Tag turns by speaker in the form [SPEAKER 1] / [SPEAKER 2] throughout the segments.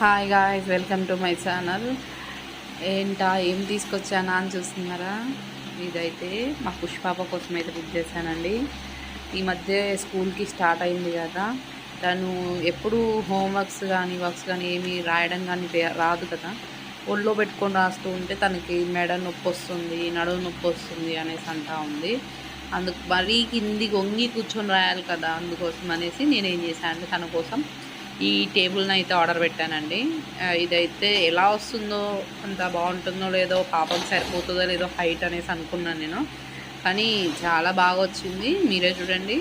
[SPEAKER 1] Hi guys, welcome to my channel. ఏం తీసుకొచ్చానా అని చూస్తున్నారా? ఇదైతే మా పుష్పాప కోసం అయితే బుక్ చేశానండి. ఈ మధ్య స్కూల్కి స్టార్ట్ అయింది కదా, తను ఎప్పుడు హోంవర్క్స్ కానీ వర్క్స్ కానీ ఏమి రాయడం కానీ రాదు కదా. ఒళ్ళో పెట్టుకొని రాస్తూ ఉంటే తనకి మెడ నొప్పి వస్తుంది, నడుము నొప్పి వస్తుంది అనేసి అంటా ఉంది. అందుకు మరీ కిందికి వంగి కూర్చొని రాయాలి కదా, అందుకోసం అనేసి నేనేం చేశాను అంటే తన కోసం ఈ టేబుల్ని అయితే ఆర్డర్ పెట్టానండి. ఇదైతే ఎలా వస్తుందో, అంత బాగుంటుందో లేదో, పాపకి సరిపోతుందో లేదో హైట్ అనేసి అనుకున్నాను నేను. కానీ చాలా బాగా వచ్చింది, మీరే చూడండి.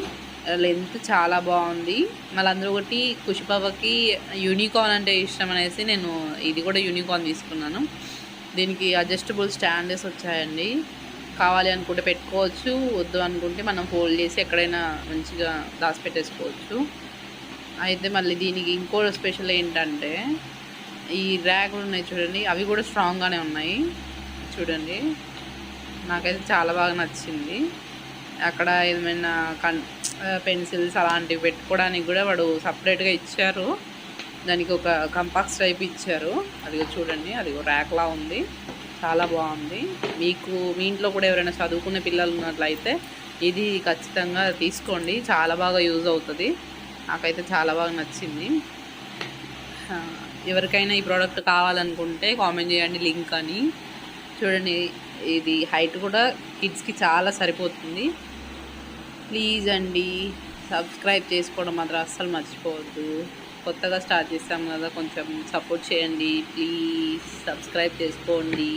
[SPEAKER 1] లెంత్ చాలా బాగుంది. మళ్ళీ అందరూ ఒకటి కుషిపాపకి యూనికార్న్ అంటే ఇష్టం అనేసి నేను ఇది కూడా యూనికార్న్ తీసుకున్నాను. దీనికి అడ్జస్టబుల్ స్టాండర్స్ వచ్చాయండి. కావాలి అనుకుంటే పెట్టుకోవచ్చు, వద్దు అనుకుంటే మనం ఫోల్డ్ చేసి ఎక్కడైనా మంచిగా దాచిపెట్టేసుకోవచ్చు. అయితే మళ్ళీ దీనికి ఇంకో స్పెషల్ ఏంటంటే ఈ ర్యాకులు ఉన్నాయి చూడండి, అవి కూడా స్ట్రాంగ్గానే ఉన్నాయి చూడండి. నాకైతే చాలా బాగా నచ్చింది. అక్కడ ఏమైనా పెన్సిల్స్ అలాంటివి పెట్టుకోవడానికి కూడా వాడు సపరేట్గా ఇచ్చారు. దానికి ఒక కంపాక్స్ టైప్ ఇచ్చారు. అది చూడండి, అది ర్యాక్లా ఉంది, చాలా బాగుంది. మీ ఇంట్లో కూడా ఎవరైనా చదువుకునే పిల్లలు ఉన్నట్లయితే ఇది ఖచ్చితంగా తీసుకోండి, చాలా బాగా యూజ్ అవుతుంది. నాకైతే చాలా బాగా నచ్చింది. ఎవరికైనా ఈ ప్రోడక్ట్ కావాలనుకుంటే కామెంట్ చేయండి, లింక్ అని. చూడండి, ఇది హైట్ కూడా కిడ్స్కి చాలా సరిపోతుంది. ప్లీజ్ అండి, సబ్స్క్రైబ్ చేసుకోవడం మాత్రం అస్సలు మర్చిపోవద్దు. కొత్తగా స్టార్ట్ చేస్తాం కదా, కొంచెం సపోర్ట్ చేయండి. ప్లీజ్ సబ్స్క్రైబ్ చేసుకోండి.